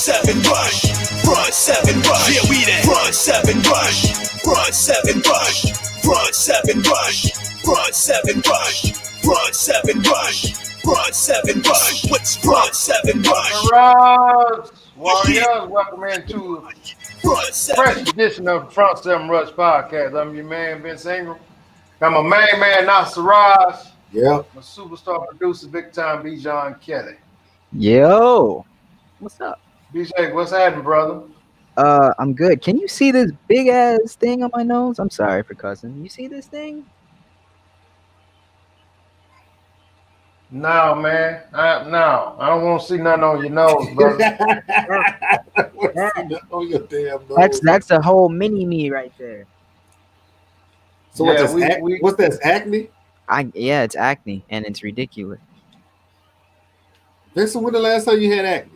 seven rush. Front seven rush. Yeah, we that. Front seven rush. Front seven rush. Front seven rush. Front seven rush. Front seven rush. Front seven rush. What's front seven rush? Rise, warriors, welcome into fresh edition of Front Seven Rush Podcast. I'm your man, Vince Ingram. Got my main man, Nasir Raj. Yep. My superstar producer, big time Bijan Kelly. Yo, what's up? BJ, what's happening, brother? I'm good. Can you see this big ass thing on my nose? I'm sorry for cussing. You see this thing? No, man. I don't want to see nothing on your nose, brother. On your damn nose. That's a whole mini me right there. So what's that? Acne? Yeah, it's acne and it's ridiculous. Vincent, when the last time you had acne?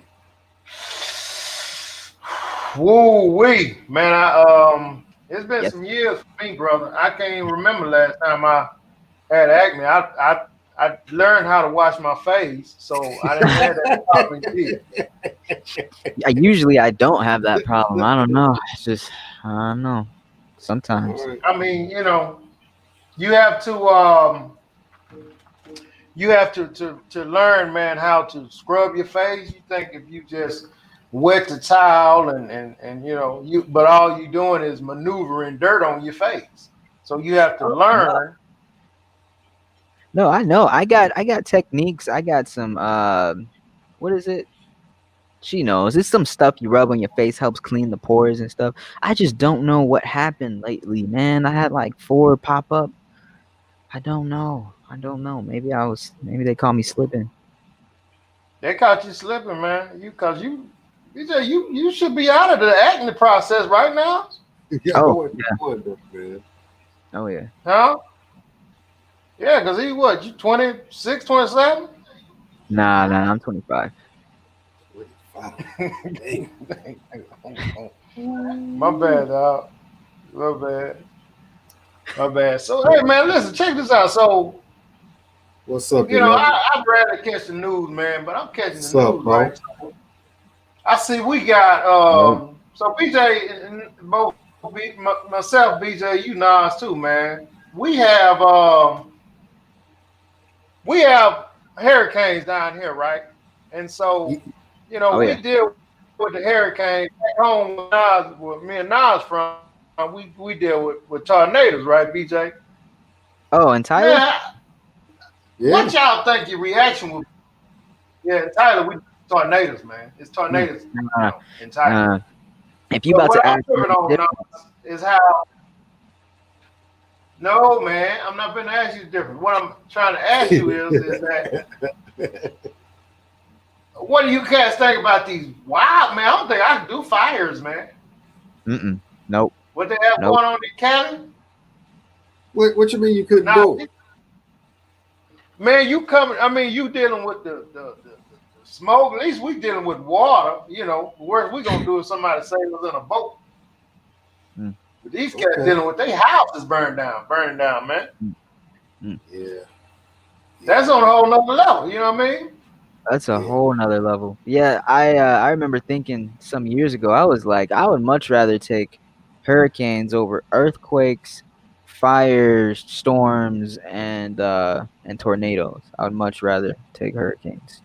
Woo-wee, man. It's been some years for me, brother. I can't even remember last time I had acne. I learned how to wash my face, so I didn't have that problem here. Usually I don't have that problem. I don't know. It's just I don't know. Sometimes. I mean, you have to learn, man, how to scrub your face. You think if you just wet the towel and but all you doing is maneuvering dirt on your face. So you have to learn. No, I know. I got techniques. I got some what is it? She knows. It's some stuff you rub on your face, helps clean the pores and stuff. I just don't know what happened lately, man. I had like 4 pop up. I don't know. Maybe they call me slipping. They caught you slipping, man. You should be out of the acne process right now. Oh, man. Oh yeah. Huh? Yeah, because you 26, 27? Nah, I'm 25. My bad, dog. My bad. So, hey, man, listen, check this out. So, what's up? I'd rather catch the news, man, but I'm catching the news, right? So, I see we got, so BJ, and both myself, BJ, you Nas too, man. We have hurricanes down here, right? And so, we deal with the hurricanes back home where me and Nas from. We deal with tornadoes, right, BJ? Oh, and Tyler? Yeah. What y'all think your reaction would be? Yeah, in Tyler, we tornadoes, man. It's tornadoes in Tyler. If you about to ask is how. No, man, I'm not going to ask you different. What I'm trying to ask you is that what do you guys think about these wild, man? I don't think I can do fires, man. Nope. What they have going on in Cali? What you mean you couldn't do? Man, you dealing with the smoke. At least we dealing with water. The worst we gonna do is somebody save us in a boat. But these cats dealing with their houses burning down, man. Yeah. That's on a whole nother level. You know what I mean? That's a whole nother level. Yeah, I remember thinking some years ago, I was like, I would much rather take hurricanes over earthquakes, fires, storms, and tornadoes. I would much rather take hurricanes.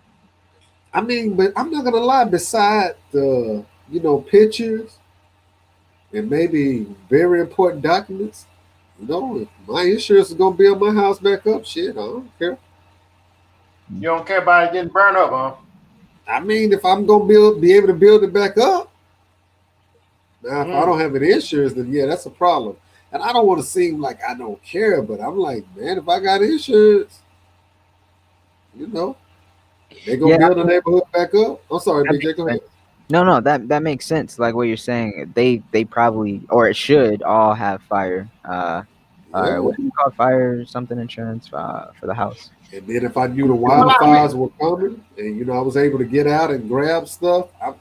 I mean, but I'm not gonna lie. Beside the pictures and maybe very important documents, if my insurance is gonna build my house back up, shit, I don't care. You don't care about it getting burned up, huh? I mean, if I'm gonna be able to build it back up. Now, if I don't have an insurance, then yeah, that's a problem. And I don't want to seem like I don't care, but I'm like, man, if I got insurance, they're gonna build the neighborhood back up. I'm sorry, BJ, go ahead. No, that makes sense. Like what you're saying, they probably, or it should all have fire. What do you call fire? Something insurance for the house. And then if I knew the wildfires were coming, and I was able to get out and grab stuff, I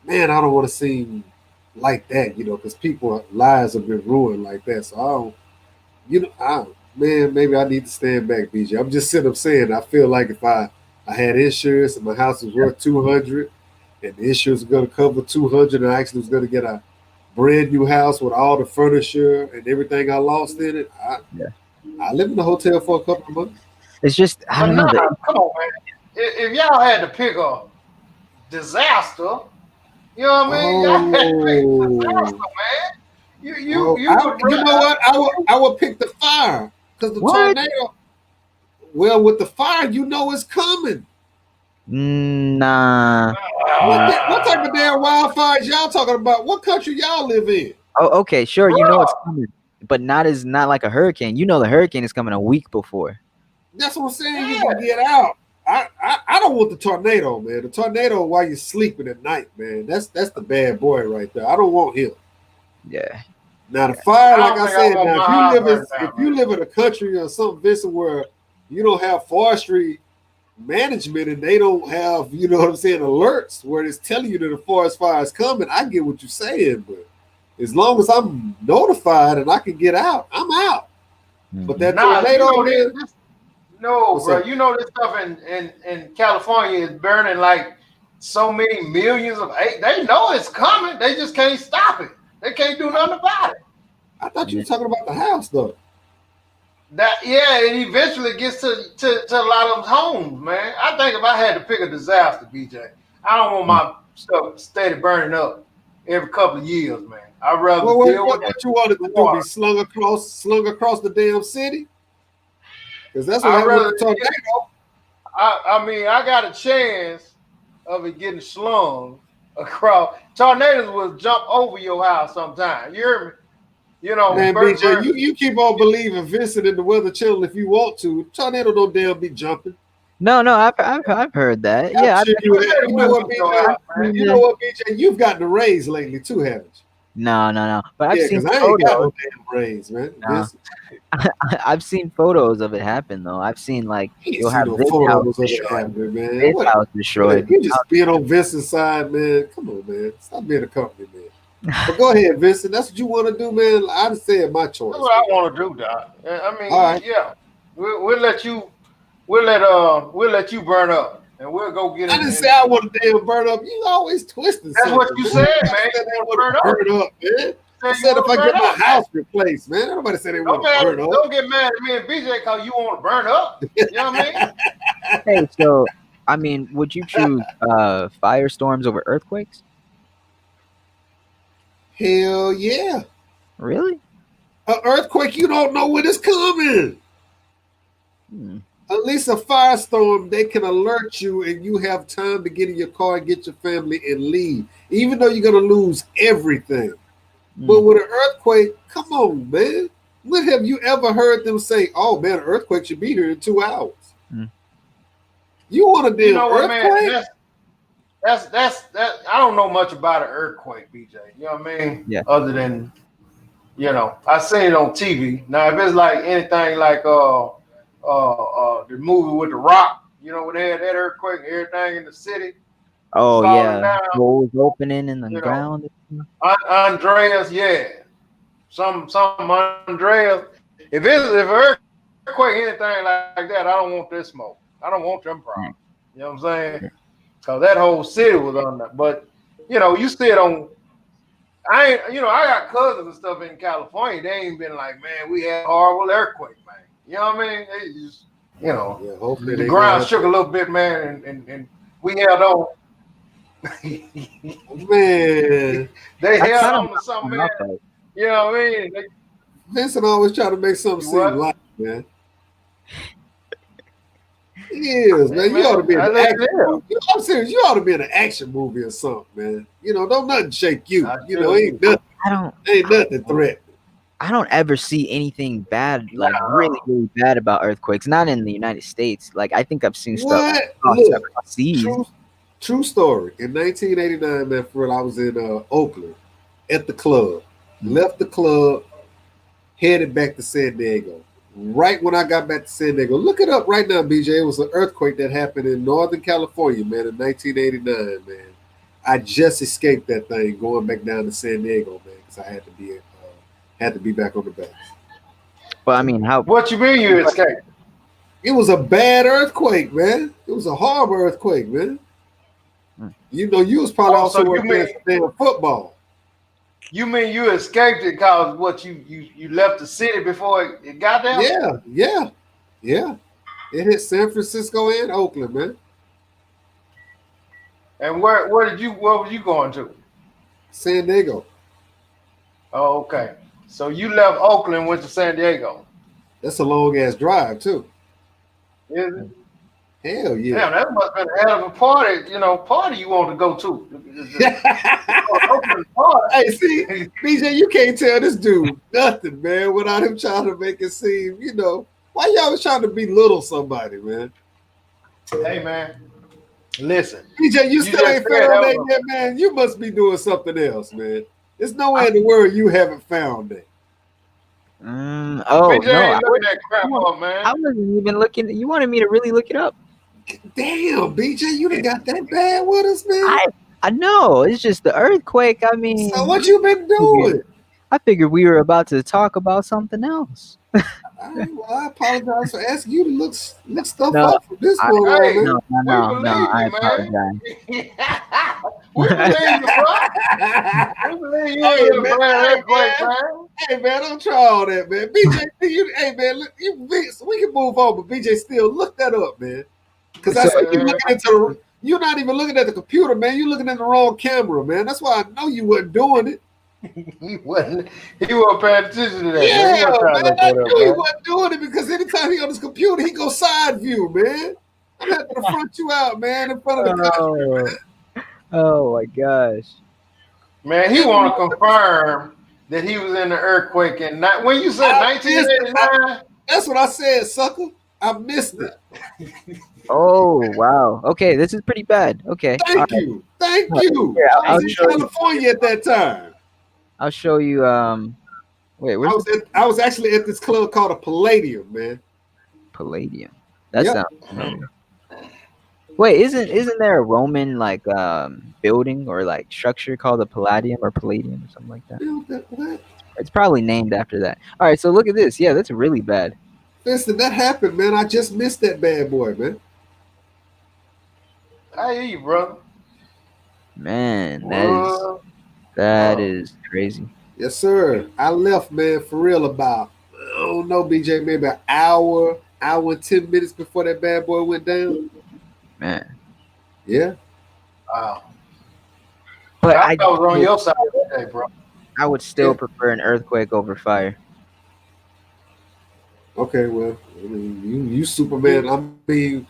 don't want to seem like that, because people's lives have been ruined like that. So maybe I need to stand back, BJ. I'm just sitting up saying I feel like if I had insurance and my house was worth $200, and the insurance is going to cover 200, and I actually was going to get a brand new house with all the furniture and everything I lost in it. I lived in the hotel for a couple of months. It's just I But don't know. nah, come on, man. If y'all had to pick a disaster, you know what I mean? Y'all had to pick a disaster, man. You know what? I would pick the fire because the What? tornado. Well, with the fire, you know it's coming. Nah. What type of damn wildfires y'all talking about? What country y'all live in? Oh, okay, sure. You know it's coming, but not like a hurricane. You know the hurricane is coming a week before. That's what I'm saying. You can get out. I don't want the tornado, man. The tornado while you're sleeping at night, man. That's the bad boy right there. I don't want him. Yeah. Now the fire, like I said, now if you live in a country or something, Vincent, where you don't have forestry management and they don't have, you know what I'm saying, alerts where it's telling you that the forest fire is coming, I get what you're saying, but as long as I'm notified and I can get out, I'm out. But that tornado, man. No, bro. You know this stuff in California is burning like so many millions of acres. They know it's coming. They just can't stop it. They can't do nothing about it. I thought you were talking about the house, though. It eventually gets to a lot of them homes, man. I think if I had to pick a disaster, BJ, I don't want my stuff steady burning up every couple of years, man. I'd rather deal with what you wanted to do, be slung across the damn city? Because that's what happened with the tornado. I mean, I got a chance of it getting slung across. Tornadoes will jump over your house sometime. You hear me? You know, man, BJ, you keep on believing Vincent in the Weather Channel if you want to. Tornado don't damn be jumping. No, I've heard that. You know what, BJ? You've gotten the raise lately too, haven't you? No. But I've seen photos. I ain't got no damn raise, man. No. I've seen photos of it happen though. I've seen like you'll have no this photos house of it happening, man. This house destroyed. You just being on Vincent's side, man. Come on, man. Stop being a company, man. But go ahead, Vincent. That's what you want to do, man. I just said my choice. That's what I want to do, Doc. I mean, yeah. We'll let you burn up, and we'll go get it. I didn't say I want to damn burn up. You always twisting. That's what you said, man. They want to burn up, man. I said if I get my house replaced, man. Nobody said they want to burn up. Don't get mad at me and BJ because you want to burn up. You know what I mean? Hey, so I mean, would you choose firestorms over earthquakes? Hell yeah. Really? An earthquake, you don't know when it's coming. At least a firestorm, they can alert you and you have time to get in your car and get your family and leave, even though you're going to lose everything. But with an earthquake, come on, man. When have you ever heard them say, oh, man, an earthquake should be here in 2 hours? You want a damn earthquake? Man, that's I don't know much about an earthquake, BJ. You know what I mean? Yeah. Other than, you know, I seen it on TV. Now, if it's like anything like the movie with The Rock, you know, when they had that earthquake and everything in the city. Oh yeah, down, holes opening in the ground. Andreas, yeah, some Andreas. If earthquake anything like that, I don't want this smoke. I don't want them problems. You know what I'm saying? Because that whole city was on that. But you know, you still don't. I got cousins and stuff in California. They ain't been like, man, we had horrible earthquake, man. You know what I mean? They just, you know, the ground shook a little bit, man, and we held on. Man, they held on to something, man. You know what I mean? Vincent always try to make something seem like, man. He is, man. You ought to be in an action movie. I'm serious. You ought to be in an action movie or something, man. You know, don't nothing shake you. You know, ain't nothing threatening. I don't ever see anything bad, like really, really bad about earthquakes. Not in the United States. Like I think I've seen stuff. True story. In 1989, man, for real, I was in Oakland at the club. Left the club, headed back to San Diego. Right when I got back to San Diego, look it up right now, BJ. It was an earthquake that happened in Northern California, man, in 1989, man. I just escaped that thing going back down to San Diego, man, because I had to be back on the base. But I mean, how? What you mean you escaped? It was a bad earthquake, man. It was a horrible earthquake, man. You know, you was probably Oh, also so you working at damn football. You mean you escaped it because what you left the city before it got there? Yeah. It hit San Francisco and Oakland, man. And where were you going to? San Diego. Oh, okay. So you left Oakland, went to San Diego. That's a long ass drive too. Is it? Hell yeah. Damn, that must have been a hell of a party you want to go to. Oakland party. Hey, see, BJ, you can't tell this dude nothing, man, without him trying to make it seem, you know, why you always trying to belittle somebody, man? Hey, man, listen. BJ, you still ain't found that yet, man. You must be doing something else, man. There's no way in the world you haven't found that. BJ no, ain't looking that crap up, man. I wasn't even looking. You wanted me to really look it up. Damn, BJ, you done got that bad with us, man. I know. It's just the earthquake. I mean, so what you been doing? I figured we were about to talk about something else. All right, well, I apologize for asking you to look stuff up from this point on. No, I apologize. We believe you, bro. We believe you in the earthquake, man. Hey, man, don't try all that, man. BJ, hey, man, look, we can move on, but BJ, still look that up, man. Because I see you looking into you're not even looking at the computer, man. You're looking at the wrong camera, man. That's why I know you wasn't doing it. He wasn't paying attention to that. Yeah, man, I knew he wasn't doing it because anytime he on his computer, he go side view, man. I'm having to front you out, man, in front of the camera, man. Oh my gosh. Man, he want to confirm that he was in the earthquake and not when you said 1989. That's what I said, sucker. I missed it. Oh wow. Okay, this is pretty bad. Okay. Thank you. Thank you. Yeah, I was in California at that time. I'll show you. Wait, where's I was actually at this club called a Palladium, man. Palladium? That sounds familiar. Wait, isn't there a Roman like building or like structure called a Palladium or Palladium or something like that? What? It's probably named after that. All right, so look at this. Yeah, that's really bad. Listen, that happened, man. I just missed that bad boy, man. I hear you, brother. Man, that is crazy. Yes, sir. I left, man, for real about, I don't know, BJ, maybe an hour and 10 minutes before that bad boy went down. Man. Yeah. Wow. But I was on your side that day, bro. I would still prefer an earthquake over fire. Okay, well, I mean, you Superman. I mean,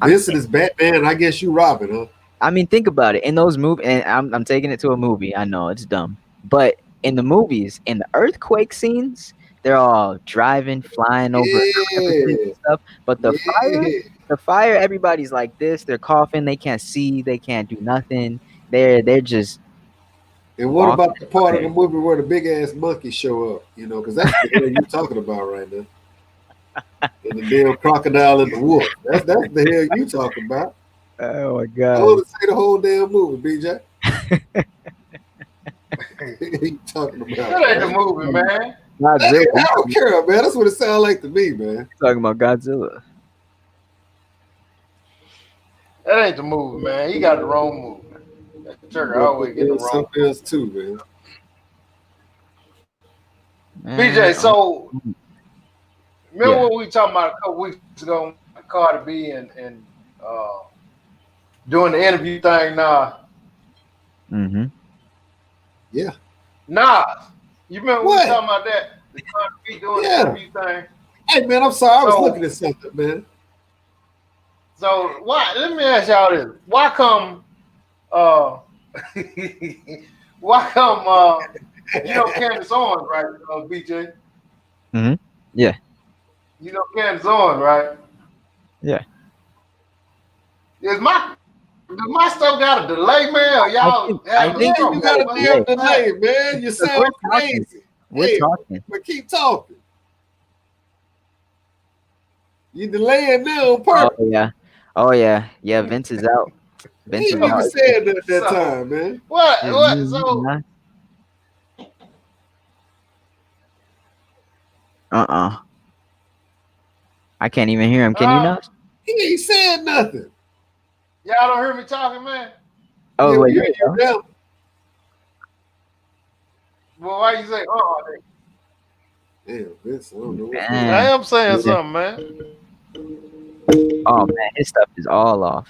Vincent is Batman. I guess you Robin, huh? I mean, think about it. In those movies, and I'm taking it to a movie. I know it's dumb, but in the movies, in the earthquake scenes, they're all driving, flying over and stuff. But the fire, everybody's like this. They're coughing. They can't see. They can't do nothing. They're just. And what about the part of the movie where the big ass monkeys show up? You know, because that's the hell you're talking about right now. And the damn crocodile and the wolf. That's the hell you talking about. Oh my god! I want to say the whole damn movie, BJ. You talking about? That ain't the movie, man. Godzilla. I don't care, man. That's what it sounds like to me, man. Talking about Godzilla. That ain't the movie, man. He got the wrong movie. That Turker always get the wrong. Something else too, man. BJ, so remember what we talking about a couple weeks ago? Cardi B and doing the interview thing now. Mm-hmm. Yeah. Nah. You remember we talking about that? The Cardi B doing the interview thing. Hey man, I'm sorry. I was looking at something, man. So why? Let me ask y'all this: why come? You know Candace Owens, right? BJ. Mm-hmm. Yeah. You know Candace Owens, right? Yeah. Does my stuff got a delay, man? Or y'all? I think you got a damn delay, man. You sound crazy. We're talking. But keep talking. You delaying now on purpose. Oh yeah. Vince is out. Vince is out. You said that at that time, man. What? So. I can't even hear him. Can you not? He ain't saying nothing. Y'all don't hear me talking, man? Oh, Yeah, wait, you there you hear go. them. Well, why you say, oh, Damn, Vince, I don't know what's going on. I Man. am saying Yeah. something, man. Oh man, his stuff is all off.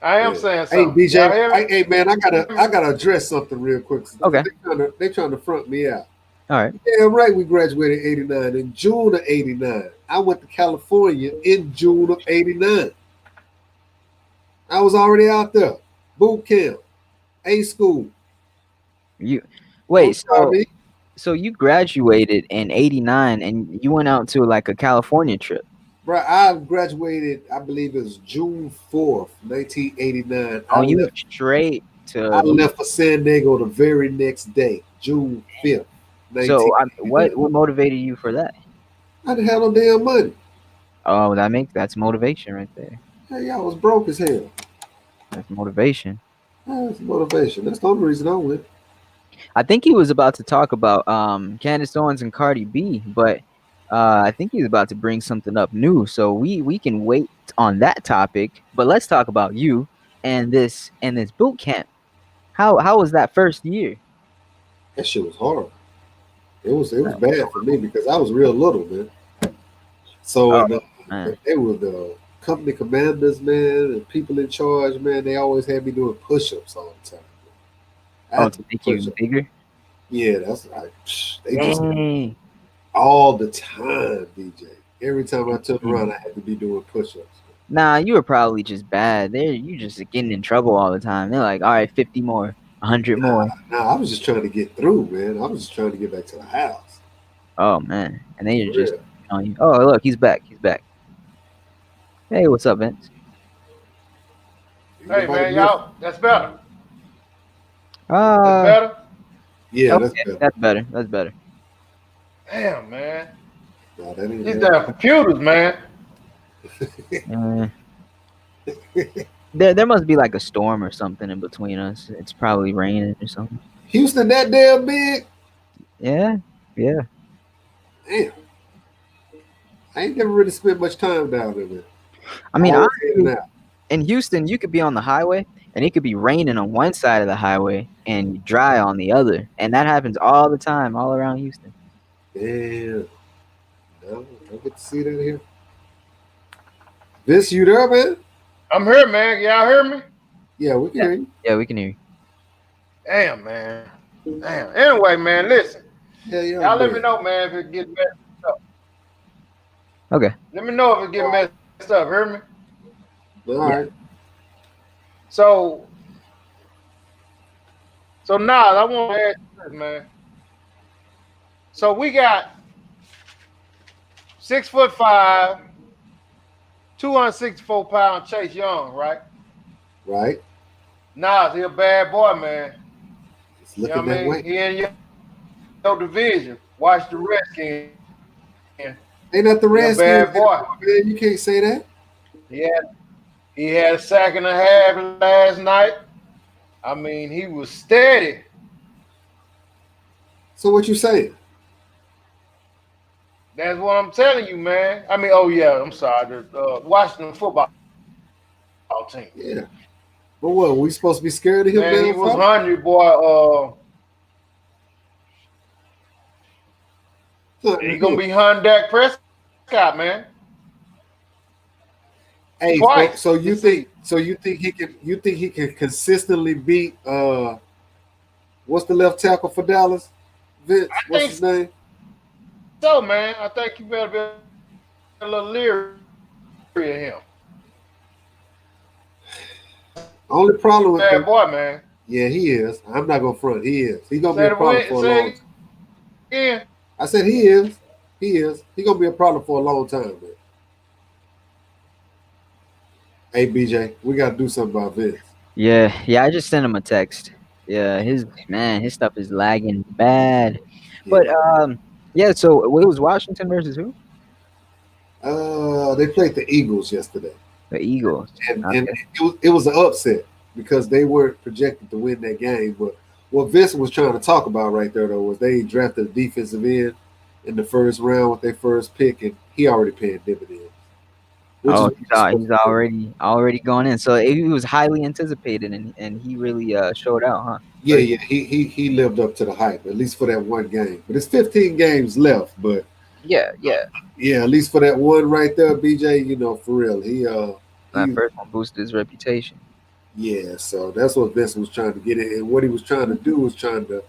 I am Yeah. saying Hey, something. Y'all BJ, hear hey man, I me? gotta address something real quick Okay. because they trying to front me out. All right. Damn right, we graduated in '89 in June of '89. I went to California in June of '89. I was already out there, boot camp, A school. You Don't wait, try me. so you graduated in '89 and you went out to like a California trip. Bro, I graduated, I believe it was June 4th, 1989. Oh, you went straight I to left for San Diego the very next day, June 5th, so what 1989. motivated you for that? I didn't have no damn money. Oh, that's motivation right there. Hey, I was broke as hell. That's motivation. That's motivation. That's the only reason I went. I think he was about to talk about Candace Owens and Cardi B, but I think he's about to bring something up new. So we can wait on that topic. But let's talk about you and this boot camp. How was that first year? That shit was horrible. It was bad for me because I was real little, man. So Oh and man. they were the company commanders, man, and people in charge, man. They always had me doing push-ups all the time. I Oh, had to to make push you up. bigger? Yeah, that's like they just Dang. all the time, DJ. Every time I turned Mm. around, I had to be doing push-ups. Nah, you were probably just bad. You just getting in trouble all the time. They're like, all right, 50 more, 100 more. Nah, I was just trying to get through, man. I was just trying to get back to the house. Oh man. And then you're For just real. on you. Oh look, he's back. He's back. Hey, what's up, Vince? Ain't Hey, nobody man, miss. y'all, that's better. That's Uh better. Yeah, that's okay, better. that's better. That's better. Damn, man. Nah, that ain't These better. damn computers, man. Uh, there must be like a storm or something in between us. It's probably raining or something. Houston, that damn big. Yeah, yeah. Damn, I ain't never really spent much time down there, man. I mean, Always in and honestly, out. in Houston, you could be on the highway and it could be raining on one side of the highway and dry on the other, and that happens all the time, all around Houston. Damn. No, don't get to see that here. Vince, you there, man? I'm here, man. Y'all hear me? Yeah, we can hear you. Yeah, we can hear you. Damn, man. Damn. Anyway, man, listen. Yeah, yeah. Y'all let me know, man, if it get messed up. Okay. Let me know if it get messed up. Hear me? All right. So now I want to ask you this, man. So we got 6'5", 264-pound Chase Young, right? Right. Nas, he a bad boy, man. It's You know looking what I that mean? way. He in your division. Watch the Redskins. Ain't that the He a Redskins bad boy. anymore, man? You can't say that. He had a sack and a half last night. I mean, he was steady. So what you saying? That's what I'm telling you, man. I mean, oh yeah, I'm sorry. The Washington football team. Yeah. But what? We supposed to be scared of him Man, he now? was hungry, boy. He gonna be hunting Dak Prescott, man. Hey, Twice. so you think he can consistently beat what's the left tackle for Dallas? Vince, what's his name? So, man, I think you better be a little leery of him. Only problem with Bad him, boy, man. yeah, he is. I'm not gonna front. He is. He's gonna be Say a problem for a long time. again. I said he is. He is. He's gonna be a problem for a long time, man. Hey BJ, we gotta do something about Vince. Yeah, I just sent him a text. Yeah, his stuff is lagging bad. But yeah, so it was Washington versus who? They played the Eagles yesterday, The Eagles. and Okay. it was an upset because they weren't projected to win that game. But what Vince was trying to talk about right there, though, was they drafted a defensive end in the first round with their first pick, and he already paying dividends. which is Oh, what you're supposed he's to do. already gone in. So he was highly anticipated, and he really showed out, huh? Yeah, First, yeah, he lived up to the hype, at least for that one game. But it's 15 games left. But yeah, yeah. yeah, at least for that one right there, BJ, for real. That He first one boosted his reputation. yeah, so that's what Vince was trying to get in. And what he was trying to do was trying to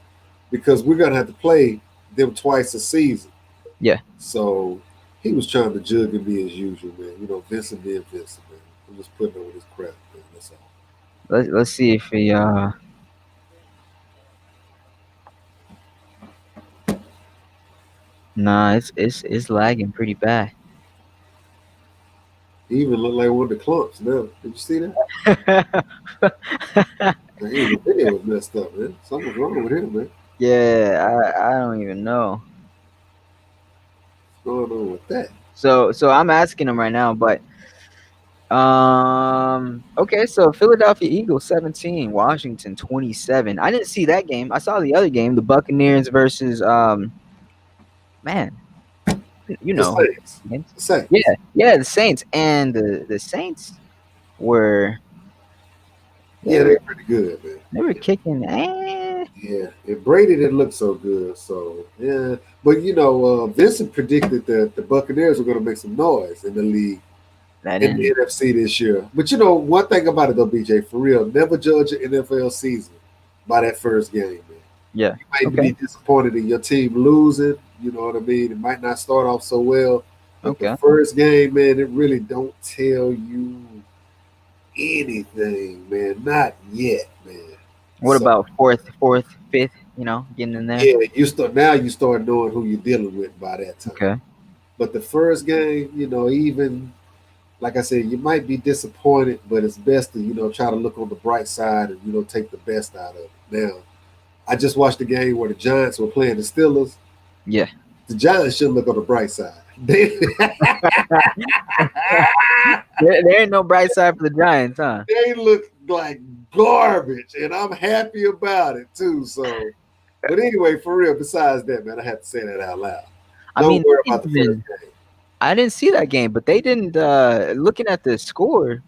because we're gonna have to play them twice a season. Yeah. So he was trying to jug at me as usual, man. Vincent being Vincent, man. I'm just putting on his crap, man. That's all. Let's see if he Nah, it's lagging pretty bad. He even looked like one of the clumps now. Did you see that? Man, the video was messed up, man. Something was wrong with him, man. Yeah, I don't even know. What's going on with that? So I'm asking him right now, but okay, so Philadelphia Eagles 17, Washington 27. I didn't see that game. I saw the other game, the Buccaneers versus man, you The know who Saints. the Saints. The Saints. Yeah, yeah, the Saints, and the Saints were they Yeah, were they're pretty good, man. they were kicking Yeah, and Brady didn't look so good, so yeah. But Vincent predicted that the Buccaneers were going to make some noise in the league that in the in. NFC this year. But one thing about it though, BJ, for real, never judge an NFL season by that first game, man. Yeah. You might Okay. be disappointed in your team losing. You know what I mean? It might not start off so well, but the Okay. first game, man, it really don't tell you anything, man. Not yet, man. What So about fourth, fifth? Getting in there. yeah, you start knowing who you're dealing with by that time. Okay. But the first game, even like I said, you might be disappointed, but it's best to try to look on the bright side and take the best out of it. Now, I just watched the game where the Giants were playing the Steelers. Yeah. The Giants should look on the bright side. They There ain't no bright side for the Giants, huh? they look like garbage, and I'm happy about it too. So, but anyway, for real. Besides that, man, I have to say that out loud. I Don't mean, worry about the first game. I didn't see that game, but they didn't. Looking at the score,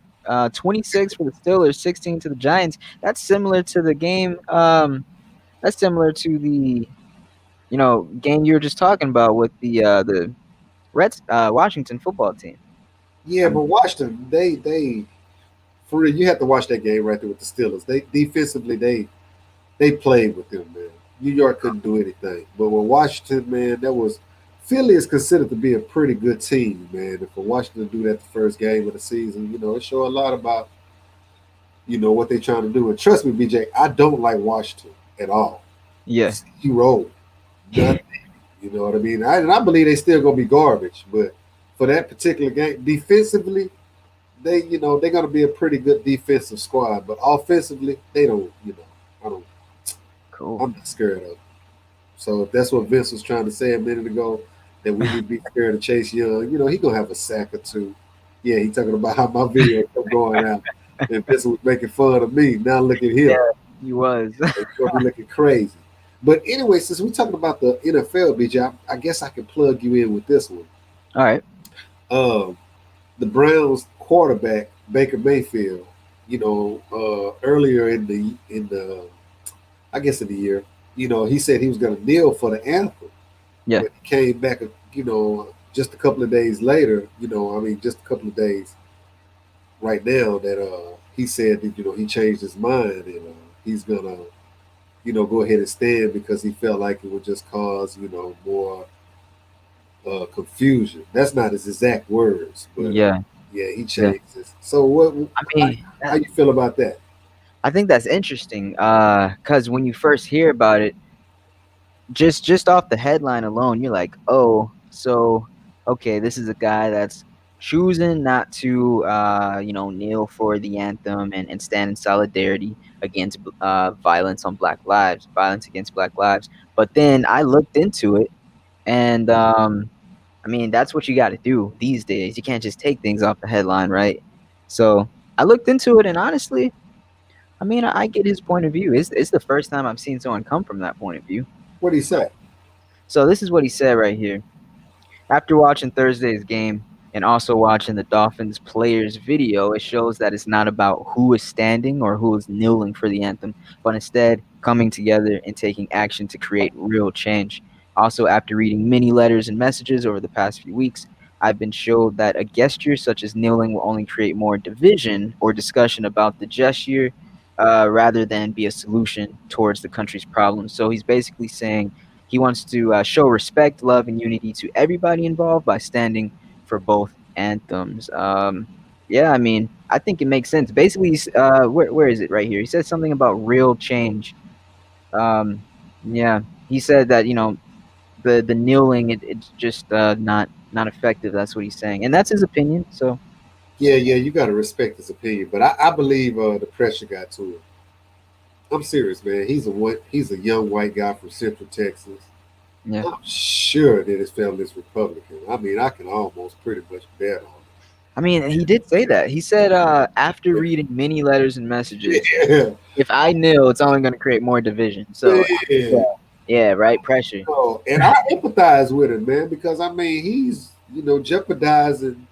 26 for the Steelers, 16 to the Giants. That's similar to the game. That's similar to the game you were just talking about with the Reds, Washington football team. Yeah, but watch them. They for real. You have to watch that game right there with the Steelers. They defensively they played with them, man. New York couldn't do anything, but with Washington, man, that was Philly is considered to be a pretty good team, man. And for Washington to do that the first game of the season, it show a lot about what they're trying to do. And trust me, BJ, I don't like Washington at all. Yeah. Zero, nothing. You know what I mean? I believe they still gonna be garbage, but for that particular game, defensively, they're gonna be a pretty good defensive squad. But offensively, they don't. I don't. Cool. I'm not scared of them. So if that's what Vince was trying to say a minute ago, that we need to be scared of Chase Young, he gonna have a sack or two. Yeah, he talking about how my video kept going out, and Vince was making fun of me. Now look at him. Yeah, he was. He's gonna be looking crazy. But anyway, since we're talking about the NFL, BJ, I guess I can plug you in with this one. All right. The Browns quarterback Baker Mayfield, earlier in the I guess in the year, he said he was going to kneel for the anthem. Yeah. But he came back, just a couple of days later. Just a couple of days right now that he said that he changed his mind and he's gonna go ahead and stand because he felt like it would just cause more confusion. That's not his exact words, but Yeah. he changed this. So what? I mean, how you feel about that? I think that's interesting. Because when you first hear about it, just off the headline alone, you're like, oh, so okay, this is a guy that's choosing not to kneel for the anthem and stand in solidarity against violence against black lives. But then I looked into it, and I mean, that's what you got to do these days. You can't just take things off the headline, right? So I looked into it, and honestly, I mean, I get his point of view. It's the first time I've seen someone come from that point of view. What do you say? So this is what he said right here. After watching Thursday's game, And also watching the Dolphins players video, it shows that it's not about who is standing or who is kneeling for the anthem, but instead coming together and taking action to create real change. Also, after reading many letters and messages over the past few weeks, I've been showed that a gesture such as kneeling will only create more division or discussion about the gesture rather than be a solution towards the country's problems. So he's basically saying he wants to show respect, love, and unity to everybody involved by standing for both anthems. Yeah, I mean, I think it makes sense. Basically, where is it right here? He says something about real change. Um, yeah, he said that the kneeling it's just not effective. That's what he's saying, and that's his opinion. So Yeah, yeah, you got to respect his opinion, but I believe the pressure got to him. I'm serious, man. He's a young white guy from Central Texas. yeah. I'm sure that his family's Republican. I mean, I can almost pretty much bet on I mean, he did say that. He said after reading many letters and messages, it. if I kneel, it's only going to create more division. So Yeah, yeah, man. yeah, right, pressure. No, and I empathize with him, man, because I mean he's jeopardizing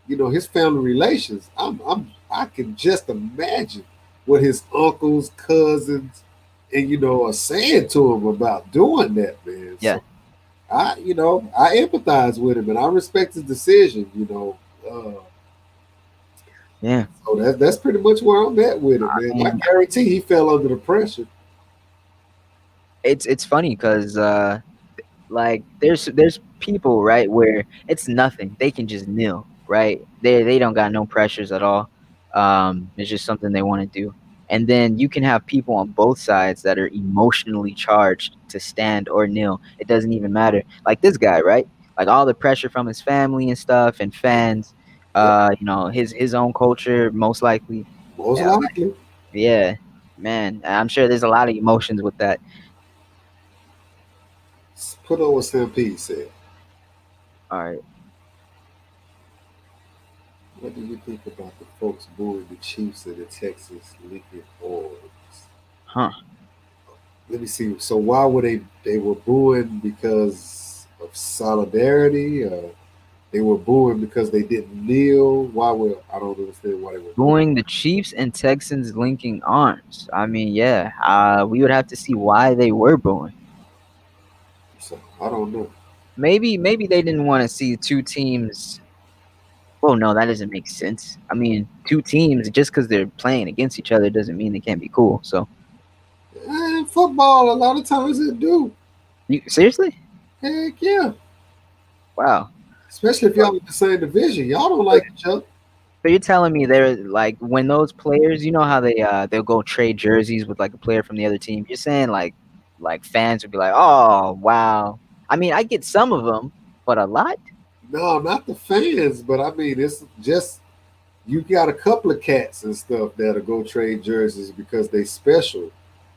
his family relations. I can just imagine what his uncles, cousins, and are saying to him about doing that, man. Yeah, So I empathize with him and I respect his decision. yeah. So that's pretty much where I'm at with it, man. I And guarantee he fell under the pressure. it's funny because like there's people right where it's nothing. They can just kneel, right? They don't got no pressures at all. It's just something they want to do. And then you can have people on both sides that are emotionally charged to stand or kneel. It doesn't even matter. Like this guy, right? Like all the pressure from his family and stuff and fans. Yep, His own culture most likely. most Yeah, likely. yeah, man. I'm sure there's a lot of emotions with that. Put on what Sam P said. All right, What do you think about the folks booing the Chiefs and the Texas Lincoln Orange? huh? Let me see. So why were they were booing because of solidarity? They were booing because they didn't kneel. I don't understand why they were booing. Booing the Chiefs and Texans linking arms. I mean, yeah, we would have to see why they were booing. So I don't know. Maybe they didn't want to see two teams. Well, no, that doesn't make sense. I mean, two teams just because they're playing against each other doesn't mean they can't be cool. So, And football, a lot of times it do. you seriously? Heck yeah. Wow. Especially if y'all in the same division. Y'all don't like each other. So you're telling me they're like when those players, you know how they'll go trade jerseys with like a player from the other team. You're saying like fans would be like, oh wow. I mean, I get some of them, but a lot. No, not the fans, but I mean it's just you got a couple of cats and stuff that'll go trade jerseys because they special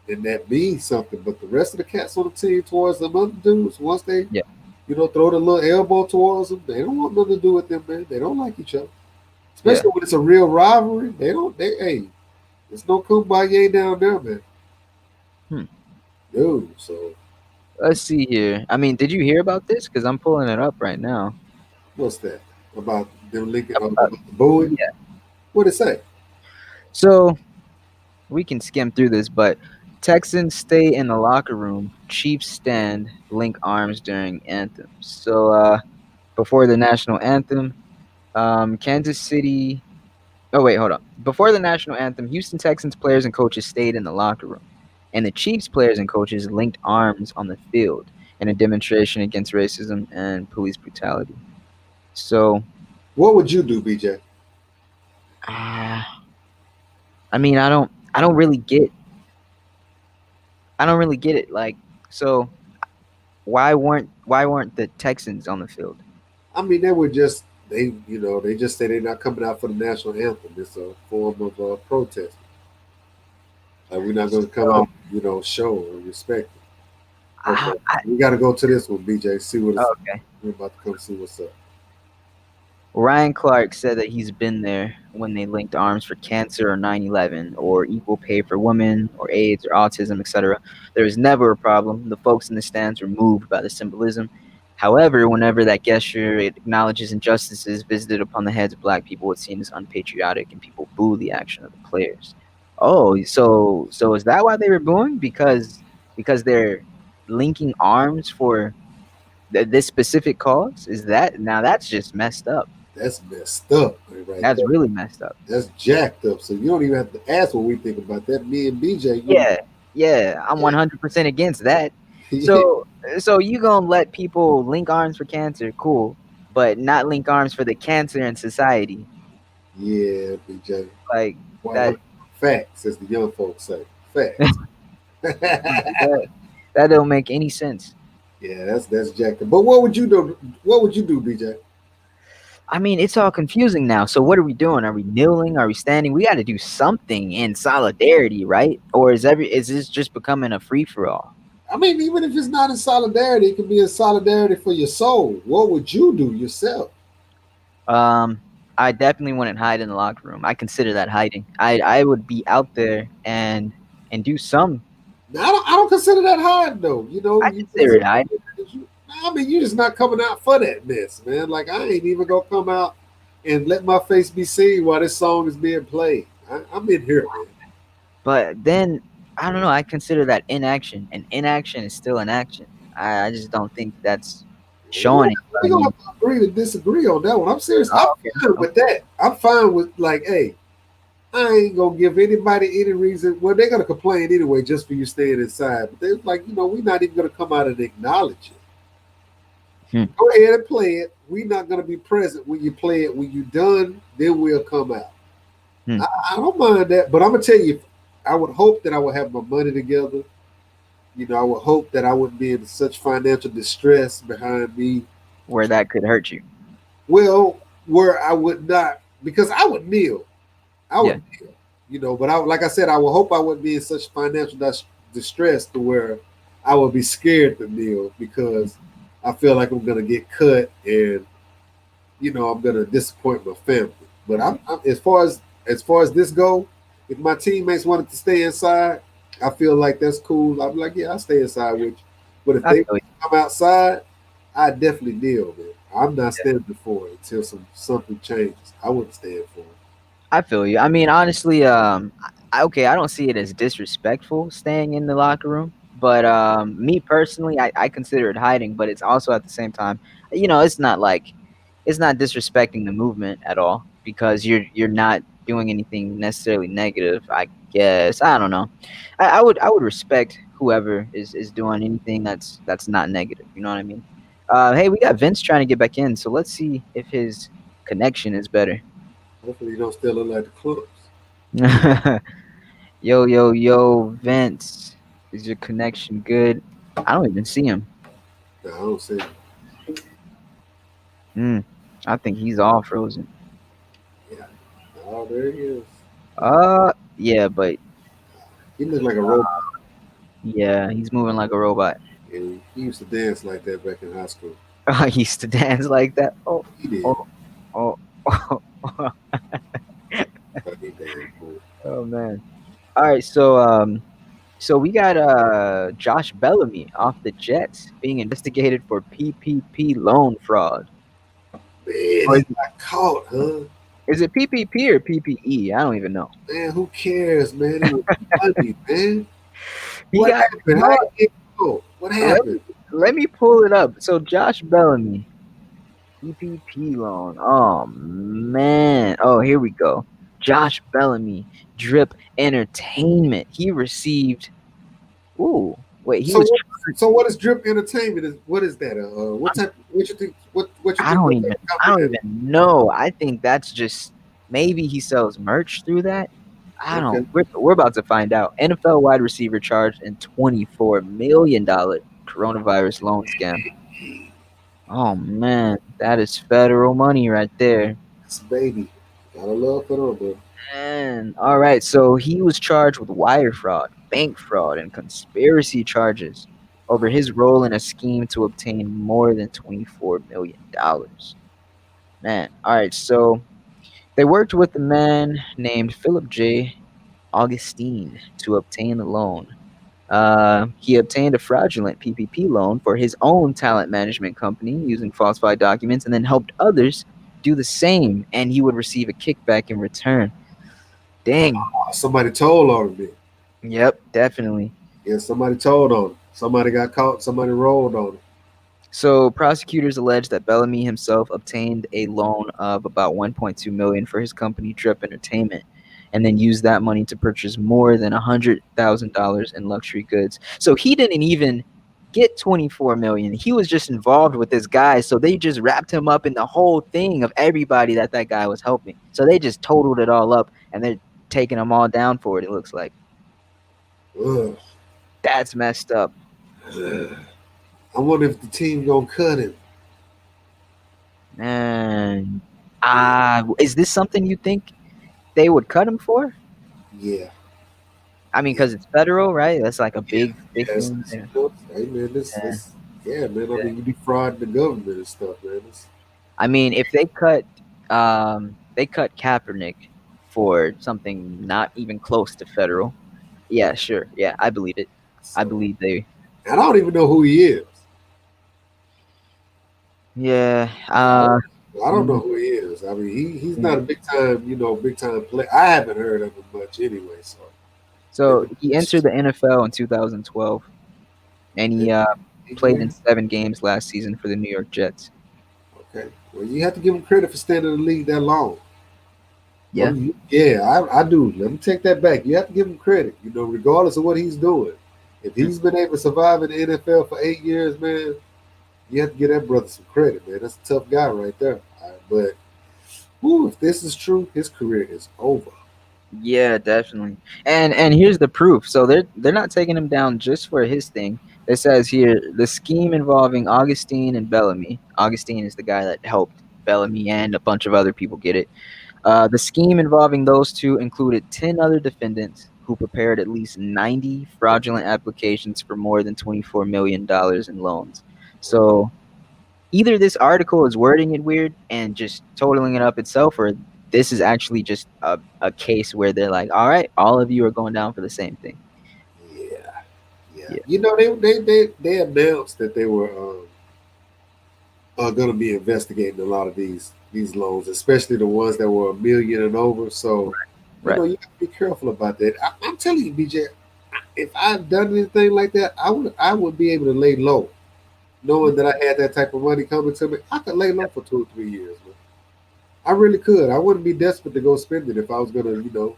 and that means something. But the rest of the cats on the team towards them other dudes, once they, Yeah, throw the little elbow towards them, they don't want nothing to do with them, man. They don't like each other. yeah. Especially when it's a real rivalry. Hey, it's no kumbaya down there, man. Hmm. Dude, so Let's see here. I mean, did you hear about this? Because I'm pulling it up right now. what's that? About them linking about the booing? Yeah. What'd it say? So we can skim through this, but Texans stay in the locker room. Chiefs stand, link arms during anthems. So before the national anthem, Kansas City. Oh wait, hold on. Before the national anthem, Houston Texans players and coaches stayed in the locker room, and the Chiefs players and coaches linked arms on the field in a demonstration against racism and police brutality. So, What would you do, BJ? uh, I mean, I don't really get it. Like, so why weren't the Texans on the field? I mean, they just say they're not coming out for the national anthem. It's a form of protest. Like we're not going to come So, out, show or respect it. I, Okay, we got to go to this one, BJ. See what it's. okay. We're about to come see what's up. Ryan Clark said that he's been there when they linked arms for cancer or 9/11 or equal pay for women or AIDS or autism, etc. There was never a problem. The folks in the stands were moved by the symbolism. However, whenever that gesture acknowledges injustices visited upon the heads of black people, it's seen as unpatriotic, and people boo the action of the players. Oh, so is that why they were booing? Because they're linking arms for this specific cause? Is that now that's just messed up? That's messed up right That's there. really messed up. That's jacked up. So you don't even have to ask what we think about that. Me and BJ, Yeah, yeah, I'm 100% against that. yeah, So you gonna let people link arms for cancer? Cool, but not link arms for the cancer in society. yeah, BJ. Like that. 100 facts, as the young folks say. Facts. that that don't make any sense. Yeah, that's jacked up. But what would you do? What would you do, BJ? I mean, it's all confusing now. So what are we doing? Are we kneeling? Are we standing? We got to do something in solidarity, right? Or is this just becoming a free for all? I mean, even if it's not in solidarity, it can be in solidarity for your soul. What would you do yourself? Um, I definitely wouldn't hide in the locker room. I consider that hiding. I would be out there and do some. Now, I don't consider that hard though. You know, I consider it hiding. I mean, you just not coming out for that mess, man. Like I ain't even gonna come out and let my face be seen while this song is being played. I'm in here, man. But then I don't know. I consider that inaction, and inaction is still an action. I just don't think that's showing We gonna anybody. have to agree to disagree on that one. I'm serious. I'm Oh, okay. fine with that. I'm fine with like, hey, I ain't gonna give anybody any reason. Well, they're gonna complain anyway just for you staying inside. But they're like, we're not even gonna come out and acknowledge it. Go ahead and play it. We're not gonna be present when you play it. When you're done, then we'll come out. I don't mind that, but I'm gonna tell you, I would hope that I would have my money together. I would hope that I wouldn't be in such financial distress behind me. Where that could hurt you. Well, where I would not, because I would kneel. I would kneel, but like I said, I would hope I wouldn't be in such financial distress to where I would be scared to kneel because I feel like I'm going to get cut and, I'm going to disappoint my family. But I'm as far as this go, if my teammates wanted to stay inside, I feel like that's cool. I'd be like, yeah, I'll stay inside with you. But if they come outside, I definitely kneel, man. I'm not standing for it until something changes. I wouldn't stand for it. I feel you. I mean, honestly, okay, I don't see it as disrespectful staying in the locker room, but me personally, I consider it hiding. But it's also at the same time, it's not disrespecting the movement at all because you're not doing anything necessarily negative. I guess I don't know. I would respect whoever is doing anything that's not negative. You know what I mean? Hey, we got Vince trying to get back in, so let's see if his connection is better. Hopefully you don't still look like the clubs. Yo, Vince. Is your connection good? I don't even see him. No, I don't see him. I think he's all frozen. Yeah. Oh, there he is. Yeah, but he looks like a robot. Yeah, he's moving like a robot. And he used to dance like that back in high school. He used to dance like that. Oh, he did. Oh, oh man. All right, so we got Josh Bellamy off the Jets being investigated for PPP loan fraud. Man, he got caught, huh? Is it PPP or PPE? I don't even know. Man, who cares, man? It was funny, man. What happened? What happened? Let me pull it up. So Josh Bellamy, PPP loan. Oh man. Oh, here we go. Josh Bellamy, Drip Entertainment. He received. Ooh, wait. So what is Drip Entertainment? What is that? What type? What you think? What you think? I don't even know. I think that's just maybe he sells merch through that. I don't. We're about to find out. NFL wide receiver charged in $24 million coronavirus loan scam. Oh man, that is federal money right there. It's baby. Gotta love federal, bro. Man, all right. So he was charged with wire fraud, bank fraud, and conspiracy charges over his role in a scheme to obtain more than $24 million. Man, all right. So they worked with a man named Philip J. Augustine to obtain the loan. He obtained a fraudulent PPP loan for his own talent management company using falsified documents, and then helped others do the same, and he would receive a kickback in return. Dang. Somebody told on me. Yep, definitely. Yeah, somebody told on him. Somebody got caught. Somebody rolled on him. So prosecutors allege that Bellamy himself obtained a loan of about 1.2 million for his company Trip Entertainment, and then used that money to purchase more than $100,000 in luxury goods. So he didn't even get 24 million. He was just involved with this guy, so they just wrapped him up in the whole thing of everybody that guy was helping. So they just totaled it all up, and they're taking them all down for it. It looks like Ugh. that's messed up. I wonder if the team gonna cut him. And is this something you think they would cut him for? Yeah. I mean, because it's federal, right? That's like a big Yes. thing. Yeah. Hey man, Yeah. yeah, man. I mean, you defraud the government and stuff, man. I mean, if they cut Kaepernick for something not even close to federal, yeah, sure, yeah, I believe it. I believe they. And I don't even know who he is. Yeah. I don't know who he is. I mean, he's not a big time player. I haven't heard of him much anyway. So he entered the NFL in 2012, and he played in 7 games last season for the New York Jets. Okay. Well, you have to give him credit for staying in the league that long. Yeah. I do. Let me take that back. You have to give him credit, regardless of what he's doing. If he's been able to survive in the NFL for 8 years, man, you have to give that brother some credit, man. That's a tough guy right there. But if this is true, his career is over. Yeah, definitely. And here's the proof. So they're not taking him down just for his thing. It says here the scheme involving Augustine and Bellamy. Augustine is the guy that helped Bellamy and a bunch of other people get it. The scheme involving those two included 10 other defendants who prepared at least 90 fraudulent applications for more than $24 million in loans. So either this article is wording it weird and just totaling it up itself, or this is actually just a case where they're like, all right, all of you are going down for the same thing. Yeah. They announced that they were going to be investigating a lot of these loans, especially the ones that were $1 million and over. So, you have to be careful about that. I'm telling you, BJ, if I'd done anything like that, I would be able to lay low, knowing that I had that type of money coming to me. I could lay low for 2 or 3 years, man. I really could. I wouldn't be desperate to go spend it if I was going to,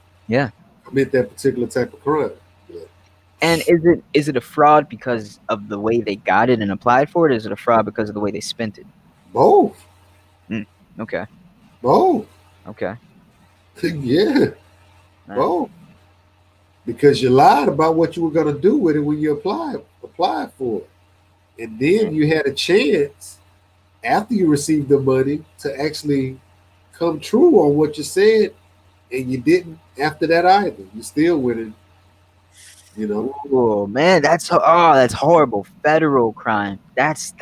commit that particular type of crime. Yeah. And is it a fraud because of the way they got it and applied for it? Or is it a fraud because of the way they spent it? Both. Okay. Both. Okay. Yeah. Both. Because you lied about what you were going to do with it when you applied for it. And then you had a chance after you received the money to actually come true on what you said, and you didn't after that either. You still with it, Oh man, that's horrible. Federal crime. That's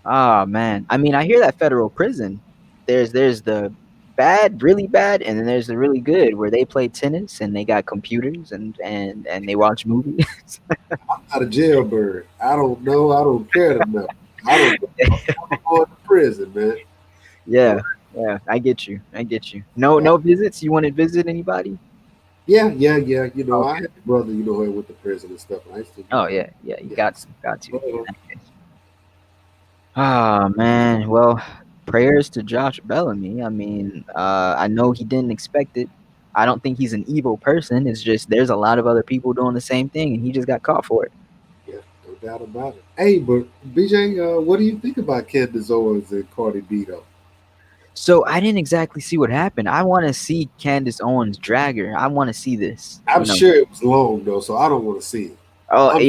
oh man. I mean, I hear that federal prison. There's the bad, really bad, and then there's the really good where they play tennis and they got computers and they watch movies. I'm not a jailbird. I don't know. I don't care enough. I'm going to prison, man. Yeah, I get you. No visits. You want to visit anybody? Yeah. I had a brother, who went to prison and stuff. You got to. Oh man, well, prayers to Josh Bellamy. I mean, I know he didn't expect it. I don't think he's an evil person. It's just there's a lot of other people doing the same thing, and he just got caught for it. Yeah, no doubt about it. Hey, but BJ, what do you think about Candace Owens and Cardi B though? So I didn't exactly see what happened. I want to see Candace Owens drag her. I want to see this. I'm sure it was long though, so I don't want to see it. Oh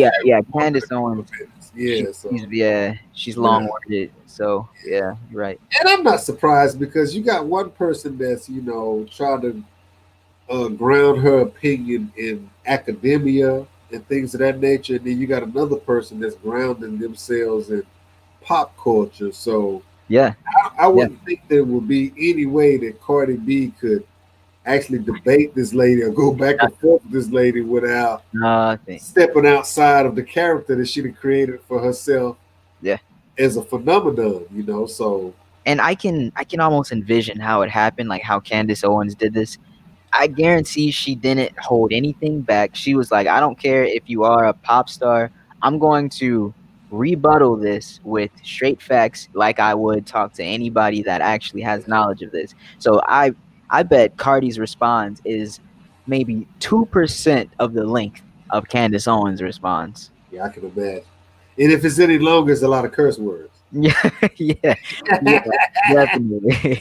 Candace Owens. She's long-winded. So yeah, you're right. And I'm not surprised because you got one person that's trying to ground her opinion in academia and things of that nature, and then you got another person that's grounding themselves in pop culture. So yeah, I wouldn't think there would be any way that Cardi B could actually debate this lady or go back and forth with this lady without Nothing. stepping outside of the character that she had created for herself Yeah. as a phenomenon, you know. So And I can almost envision how it happened, like how Candace Owens did this. I guarantee she didn't hold anything back. She was like, I don't care if you are a pop star. I'm going to rebuttal this with straight facts like I would talk to anybody that actually has knowledge of this. So I bet Cardi's response is maybe 2% of the length of Candace Owens' response. yeah, I can imagine. And if it's any longer, it's a lot of curse words. Yeah, yeah, yeah, definitely.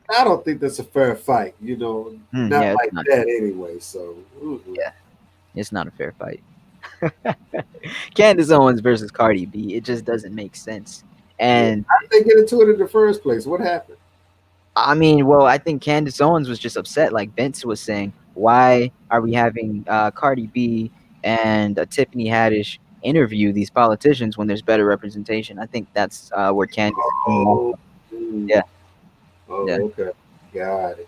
I don't think that's a fair fight, you know, not Yeah, it's like not. that anyway. So Yeah, it's not a fair fight. Candace Owens versus Cardi B. It just doesn't make sense. yeah, And how did they get into it in the first place? What happened? I mean, well, I think Candace Owens was just upset, like Vince was saying. Why are we having Cardi B and Tiffany Haddish interview these politicians when there's better representation? I think that's where Candace came off. Oh, mm, Yeah, yeah, oh, okay, got it.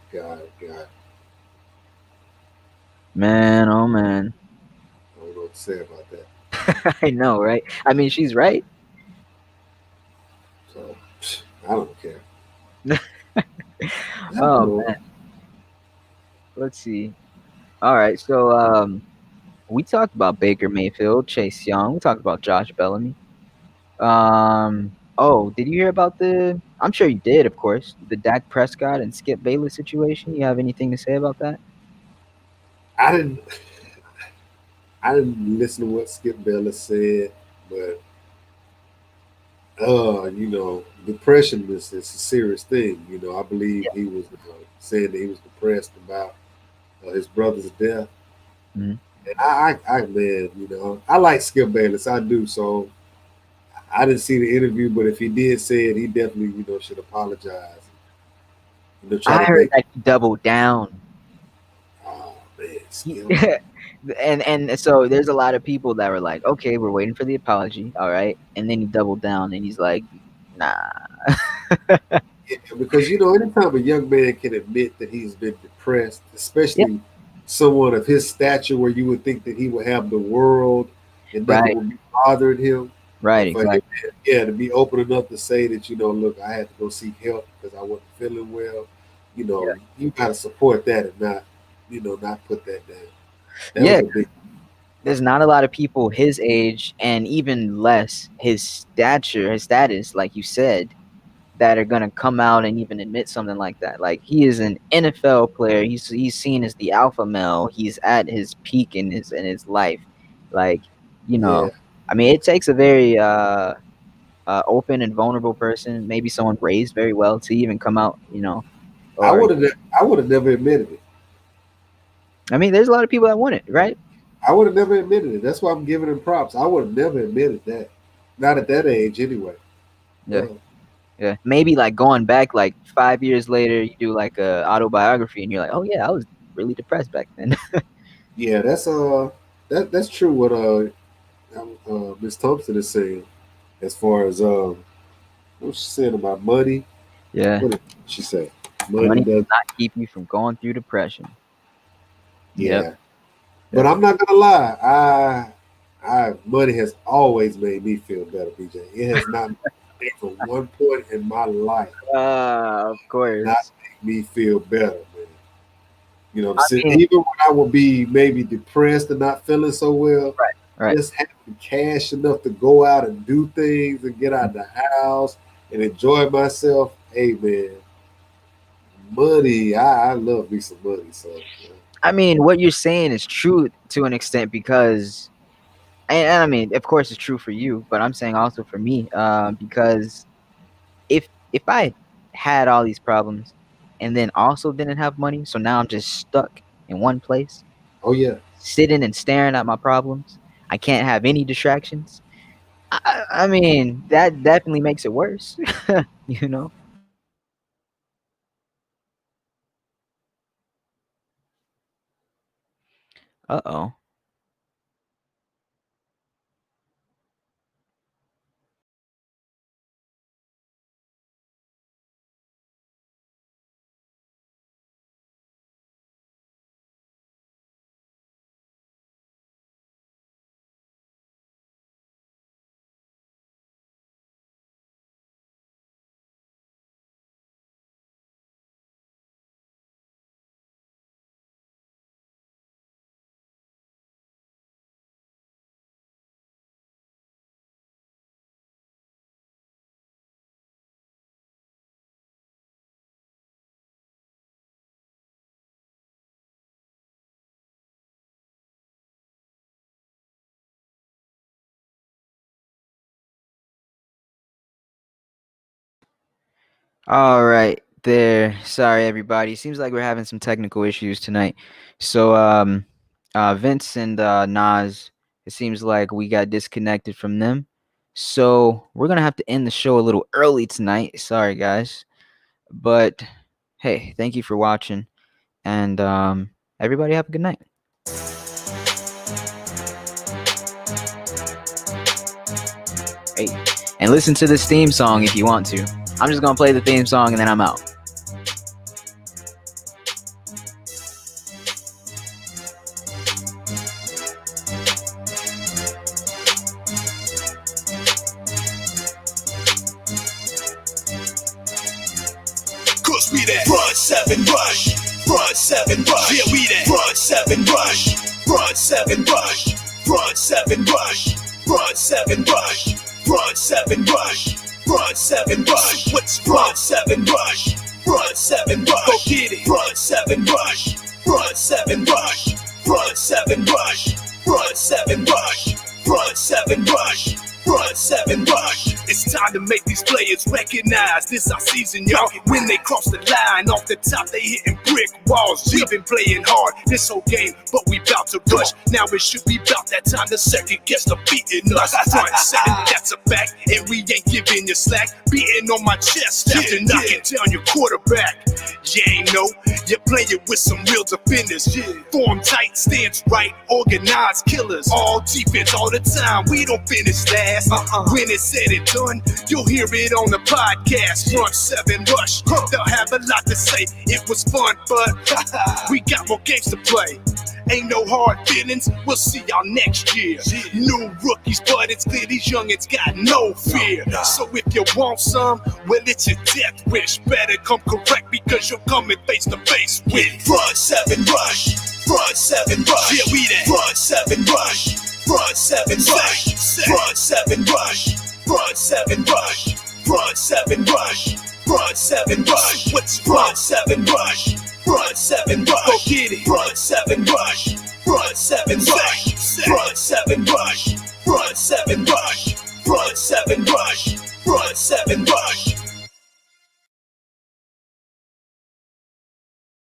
man, oh man, I don't know what to say about that. I know, right? I mean, she's right. So I don't care. I don't Oh know. man, let's see. All right, so we talked about Baker Mayfield, Chase Young. We talked about Josh Bellamy. Oh, did you hear about the? I'm sure you did, of course. The Dak Prescott and Skip Bayless situation. You have anything to say about that? I didn't. I didn't listen to what Skip Bayless said, but you know, depression is a serious thing. You know, I believe he was saying that he was depressed about his brother's death. Mhm. And man, you know, I like Skip Bayless, I do. So I didn't see the interview, but if he did say it, he definitely, you know, should apologize. You know, try I to heard make. that he doubled down. Oh man, He, Skip. and so there's a lot of people that were like, okay, we're waiting for the apology, all right, and then he doubled down and he's like, nah, Yeah, because you know, anytime a young man can admit that he's been depressed, yeah, especially someone of his stature, where you would think that he would have the world and nothing right, would be bothering him, right, and for him, exactly, yeah, to be open enough to say that, you know, look, I had to go seek help because I wasn't feeling well. You yeah, know, you got to support that and not, you know, not put that down. That was yeah. a big. There's not a lot of people his age and even less his stature, his status, like you said, that are gonna come out and even admit something like that. Like he is an NFL player. He's seen as the alpha male. He's at his peak in his life. Like, you Yeah, know, I mean, it takes a very open and vulnerable person, maybe someone raised very well, to even come out. You know, I or would have, I would have never admitted it. I mean, there's a lot of people that want it, right? I would have never admitted it. That's why I'm giving him props. I would have never admitted that. Not at that age, anyway. Yeah. No. Yeah, maybe like going back like 5 years later, you do like a autobiography, and you're like, oh yeah, I was really depressed back then. Yeah, that's true. What Miss Thompson is saying as far as what's she saying about money? Yeah, What did she say? Money money does does. not keep you from going through depression. Yep, Yeah, but yep. I'm not gonna lie. Money has always made me feel better, BJ. It has not made from one point in my life Of not course. make me feel better, man. You know, I mean, even when I would be maybe depressed and not feeling so well, right, right. just having cash enough to go out and do things and get out of the house and enjoy myself. Hey man, money. I love me some money. So I mean, what you're saying is true to an extent because, and I mean, of course, it's true for you, but I'm saying also for me, because if I had all these problems and then also didn't have money, so now I'm just stuck in one place, oh yeah. sitting and staring at my problems. I can't have any distractions. I mean, that definitely makes it worse. you know. Uh oh. All right, there. Sorry, everybody. Seems like we're having some technical issues tonight. So, Vince and Nas, it seems like we got disconnected from them. So we're gonna have to end the show a little early tonight. Sorry, guys. But hey, thank you for watching, and everybody have a good night. Hey, and listen to this theme song if you want to. I'm just gonna play the theme song and then I'm out. Cause we that front seven rush, front seven rush. Yeah, we that front seven rush, front seven rush, front seven rush, front seven rush, front seven rush, front seven rush. What's front seven rush, front seven rush? Go get it. Front seven rush, front seven rush, front seven rush, front seven rush, front seven rush, front seven rush. It's time to make these players recognize this our season, y'all. When they cross the line, off the top they hitting brick walls. We've been playing hard this whole game, but we bout to rush. Now it should be about that time to second guess the beating us. Front seven, that's a fact, and we ain't giving you slack. Beating on my chest after knocking down your quarterback. You ain't know, you're playing with some real defenders. Form tight, stance right, organized killers. All defense all the time, we don't finish last. When it's said and done, you'll hear it on the podcast. Front seven rush, they'll have a lot to say. It was fun, but we got more games to play. Ain't no hard feelings, we'll see y'all next year. New rookies, but it's clear these youngins got no fear. So if you want some, well it's your death wish. Better come correct because you're coming face to face with front seven rush, front seven rush. Yeah, we that front seven rush, front seven rush, front seven rush, front seven rush, front seven rush, front seven rush. What's front seven rush? Front seven rush. Go get it. Front seven rush.